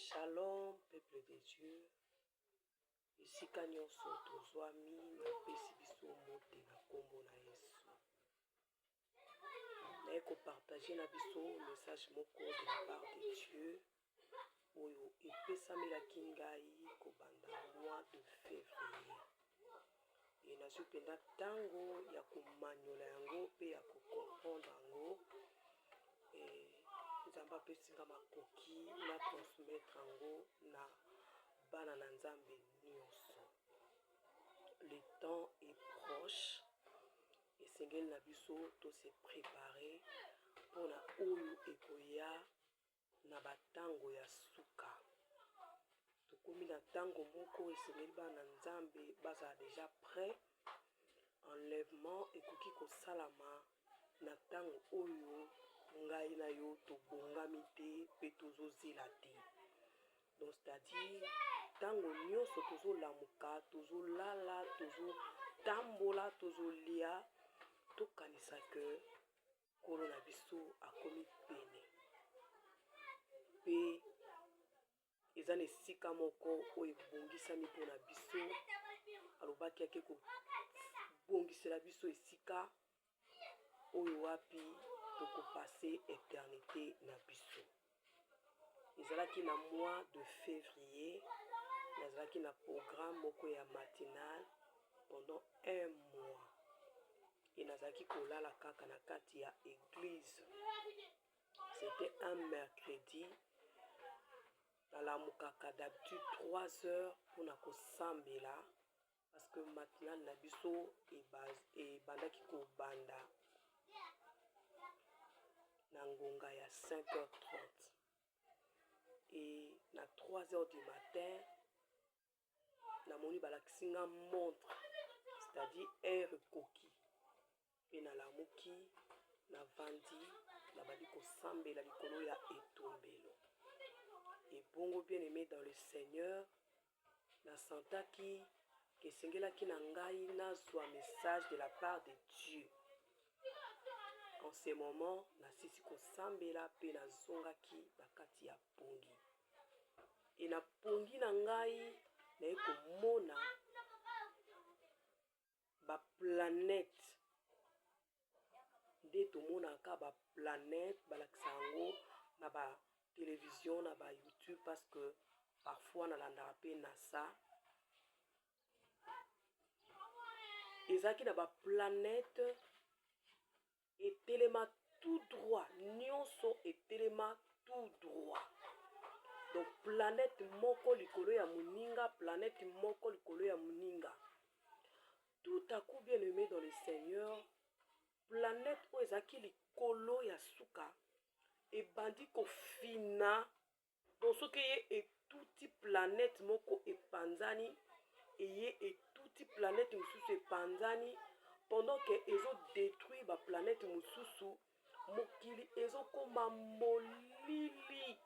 Shalom, peuple de Dieu. Esika nyonso tozwami napesi biso mote na kombo na Yesu. Naye kopartage na biso message moko de la part de Dieu oyo epesamelaki ngai kobanda mois de février. Et nazwi penda tango ya komanyola yango pe ya kokomprendre yango. Nzambe apesinga makoki na transmettre yango na bana na Nzambe nyonso. Le temps est proche. Esengeli na biso to se préparer pona oyo ekoya na batango ya suka. Tokomi na tango moko esengeli bana Nzambe baza déjà prêt. Enlèvement ekoki kosalama na tango oyo ngai na yo tobongami te pe tozozela te. Donc c'est-à-dire tango nyonso tozolamuka, tozolala, tozotambola, tozolia, tokanisa ke kolo na biso akomi pene. Pe eza na esika moko oyo ebongisami mpona biso, alobaki ake kobongisela biso esika oyo wapi tokopase éternité na biso. Ezalaki na mois de février, nazalaki na programme moko ya matinal pendant un mois. Et nazalaki kolala kaka na kati ya église. C'était un mercredi. Nalamukaka d'habitude 3 heures pour na kosambela parce que matinal na biso e bandaki ko banda na ngonga ya 5h30. Et na 3h du matin, na moni balakisinga montre, c'est-à-dire heure koki. Et na lamuki, na vandi, na badi ko sambela likolo ya etombelo. Et bongo bien aimé dans le Seigneur, na santaki, que sengelaki na ngai na zwa message de la part de Dieu. En ce moment, na sisi ko sambela pe na zongaki bakati ya pongi. Et na pongi na ngai na eko mona ba planète. Nde to mona ka ba planète balakisa yango na ba télévision na ba YouTube parce que parfois na landaka pe na ça. Ezaki na ba planète et telema tout droit, nyonso et telema tout droit. Donc planète moko likolo ya muninga, planète moko likolo ya muninga. Tout à coup bien aimé dans le Seigneur, planète o ezaki likolo ya suka et bandi ko fina. Donc ce qui est touti planète moko e panzani et touti planète mususu e panzani. Pendant que ezo détruit ba planète mususu, mokili ezo koma molili.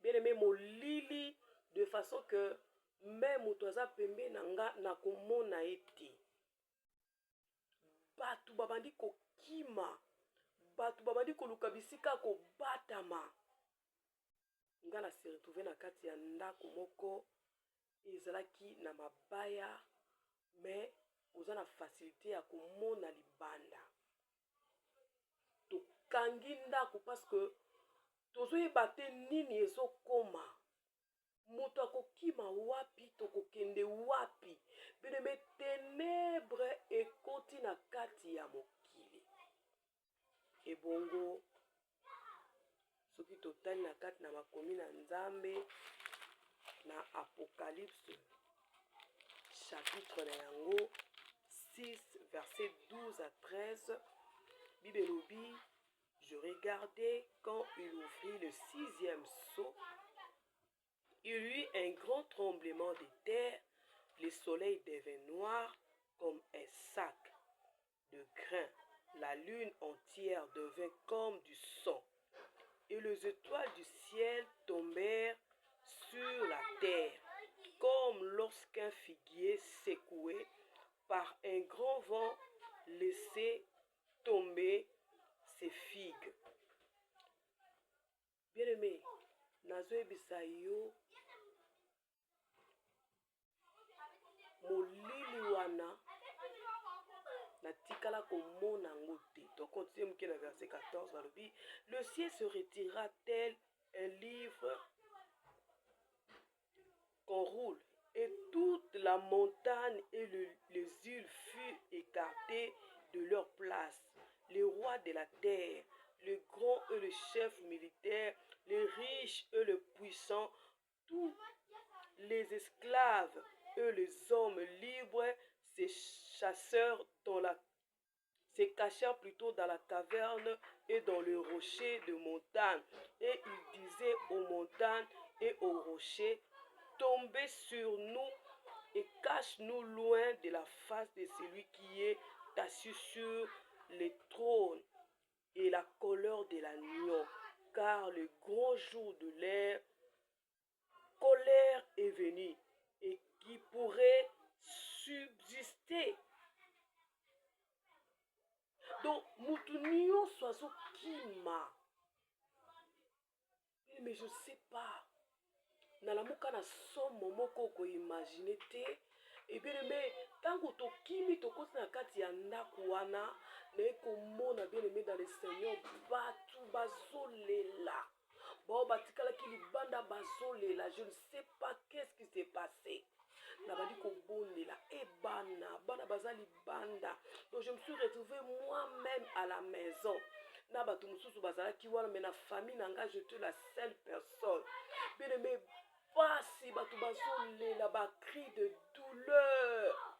Bien aimé molili de façon que même otoza pembe nanga na komona ete. Batu babandi ko kima, batu babandi ko luka bisika ko batama. Nga na se retrouver na kati ya ndako moko ezalaki na mabaya mais oza na facilité ya komona libanda. Tokangi ndako parce que tozoyeba te nini ezokoma. Moto akokima wapi tokokende wapi. Bien-aimé, ténèbres ekoti na kati ya mokili. Ebongo soki totali na kati na makomi na Nzambe na Apocalypse chapitre na yango 6 verset 12 à 13. Bible lobi, je regardais quand il ouvrit le 6e sceau. Il y eut un grand tremblement de terre. Le soleil devint noir comme un sac de grains. La lune entière devint comme du sang. Et les étoiles du ciel tombèrent sur la terre, comme lorsqu'un figuier secoué par un grand vent laissait tomber ses figues. Bien aimé, nazoyebisa yo molili wana natikala komona yango te. Donc continue moke na verset 14 balobi le ciel se retira tel un livre qu'on roule, et toute la montagne et les îles furent écartées de leur place. Les rois de la terre, les grands et les chefs militaires, les riches et les puissants, tous les esclaves et les hommes libres se cachèrent plutôt dans la caverne et dans le rocher de montagne. Et ils disaient aux montagnes et aux rochers, tombez sur nous et cache-nous loin de la face de celui qui est assis sur le trône et la colère de l'agneau, car le grand jour de leur colère est venu et qui pourrait subsister. Donc, mutunio soiseau kima. Mais je sais pas. Nalamuka na somo moko ko imaginer te. Et bien aimé, tango to kimi to koti na kati ya ndaku wana, na ekomona bien aimé dans le Seigneur batu bazolela. Bon batikala ki libanda bazolela, je ne sais pas qu'est-ce qui s'est passé. Nabadi ko bondela e bana bazali banda. Donc je me suis retrouvée moi-même à la maison. Na batu mususu bazalaki wana, mais na famille nanga j'étais la seule personne. Bien aimé, pasi batu bazolela ba cri de douleur.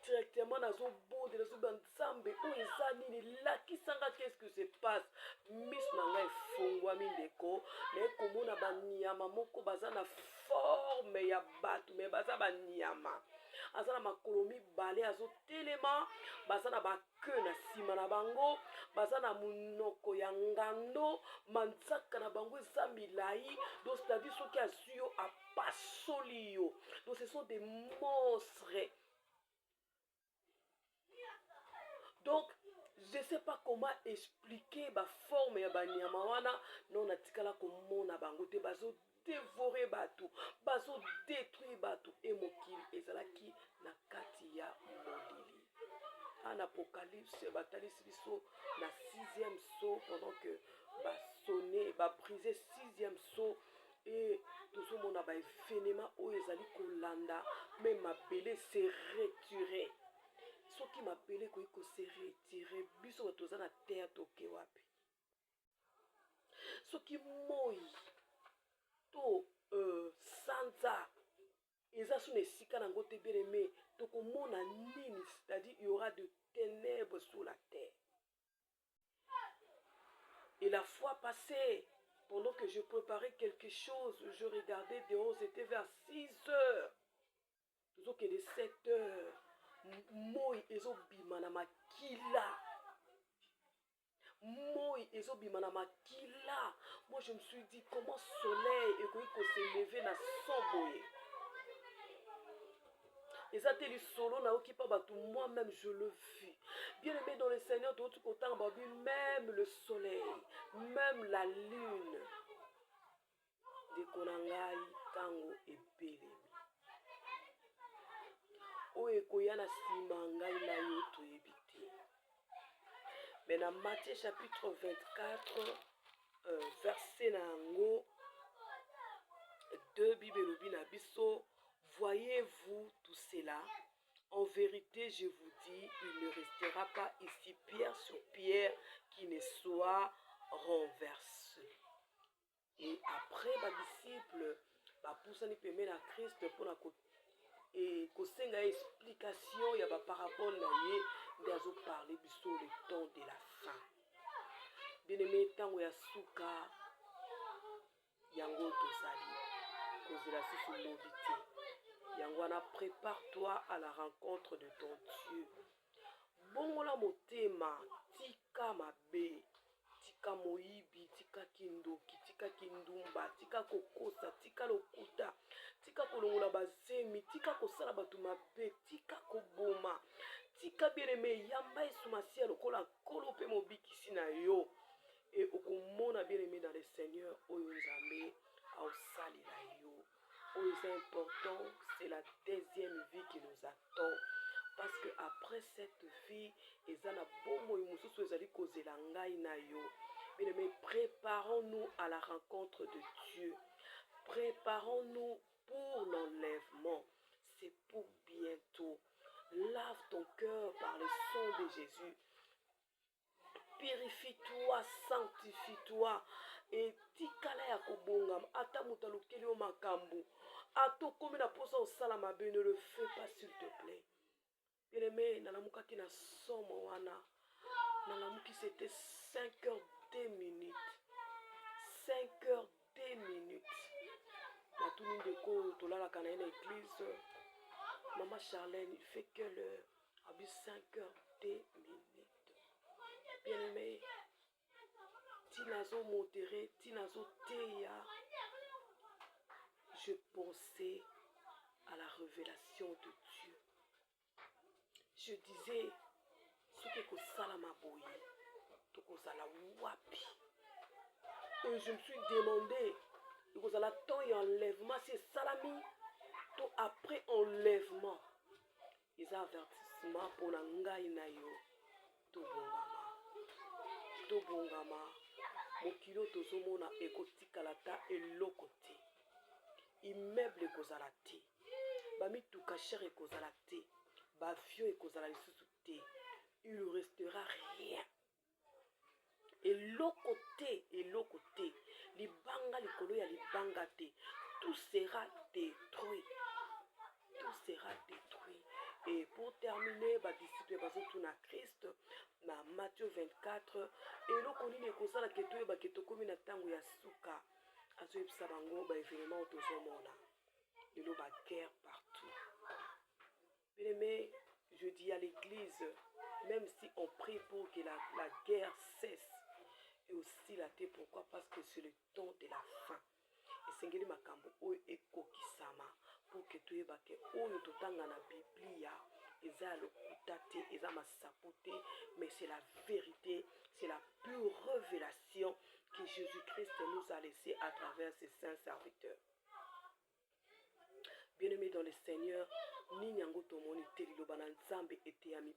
Directement nazo bode nazo banzambe o ezani ni lakisanga qu'est-ce que se passe. Miss nanga efongwa mindeko na ekomona banyama moko baza na forme ya batu me baza banyama. Aza na makolo mibale azo telema, baza na bakeu na sima na bango, baza na munoko ya ngando, manzaka na bango eza milai. Donc c'est-à-dire soki azwi yo apasoli yo. Donc ce sont des monstres. Donc, je ne sais pas comment expliquer la forme ya banyama wana, non natikala komona bango te bazo dévorer bato, bazo détruire bato et mokili ezalaki na kati ya molili. En Apocalypse batalisi biso na 6e saut pendant que ba sonné, ba brisé 6e saut et tout le monde a ba événement o ezali kolanda, même mabele se retirer. Ce qui m'appelait qu'on se retirer, biso batoza na terre toke wapi. Ce qui moi to sanza eza sous esika nango te bien aimé, tokomona nini, c'est-à-dire il y aura de ténèbres sur la terre. Et la fois passée, pendant que je préparais quelque chose, je regardais dehors, c'était vers 6 heures. Toujours que de 7 heures. Moi ezobima na makila. Moi ezobima na makila. Moi je me suis dit comment soleil ekoki se lever na somboye. Ezateli solo na okipa batu, moi-même je le vis. Bien aimé dans le Seigneur, de l'autre côté, même le soleil, même la lune. De konangai tango ebelemi. Oye koyana sima ngai na yo toyebi te. Mais dans Matthieu chapitre 24, verset nango 2, Bible lobi na biso, voyez-vous tout cela? En vérité, je vous dis, il ne restera pas ici pierre sur pierre qui ne soit renversé. Et après, les disciples, poussani pemé na Christ pour la et kosenga explication ya ba parabole na ye ndazo parler biso le temps de la fin. Bien-aimé, tango ya suka yango tozali kozela susu lobité. Yango na prépare-toi à la rencontre de ton Dieu. Bongola motema, tika mabe, tika moibi, tika kindoki, tika kindumba, tika kokosa, tika lokuta, tika kolongola bazemi, tika kosala batu mabe, tika koboma, tika bien-aimé, yamba esumasi lokola kolo pe mobikisi na yo. Et okomona bien-aimé dans le Seigneur, oyo nzambe aosalila yo. Oyo eza important, c'est la deuxième vie qui nous attend. Parce que après cette vie, eza na bomoi mosusu ezali kozela ngai na yo. Bien-aimés, préparons-nous à la rencontre de Dieu. Préparons-nous pour l'enlèvement. C'est pour bientôt. Lave ton cœur par le sang de Jésus. Purifie-toi, sanctifie-toi. Et tikala ya kobongam. Ata mutalukeli o makambu. Ato komi na posa au salamabe, ne le fais pas s'il te plaît. Bien-aimé, nalamukaki na somo wana. Nalamuki c'était 5h02. 5h02. Natuni ndeko tolalaka na église. Maman Charlène, il fait quelle heure? Abi 5h02. Bien-aimé, tinazo modéré, tinazo teya. Je pensais à la révélation de Dieu. Je disais, ce que kosala maboyi, to kosala wapi. Et je me suis demandé, kosala temps et enlèvement, c'est salami, to après enlèvement. Ils ont avertissement pour la ngai na yo, to bongama. To bongama, mokilo tozomona ekotikalata eloko te. Immeuble ekozala te. Bamituka cher ekozala te. Bavio ekozala lisusu te. Il ne restera rien. Eloko te. Libanga likolo ya libanga te. Tout sera détruit. Tout sera détruit. Et pour terminer, les disciples bazotu na Christ na Matthieu 24. Eloko nini ekozala keto ba keto komi na tango ya suka. Azoyebisa bango ba événement tozomona. Lelo ba guerre partout. Bien-aimé, je dis à l'église, même si on prie pour que la guerre cesse, et aussi la terre, pourquoi? Parce que c'est le temps de la fin. Et Seigneur makambo oyo ekokisama pour que tu ebake oyo totanga na Biblia eza lokuta te, eza masapo te, mais c'est la vérité, c'est la pure révélation que Jésus-Christ nous a laissé à travers ses saints serviteurs. Bien-aimé dans le Seigneur, ni nyango tomoni te liloba na Nzambe eteyami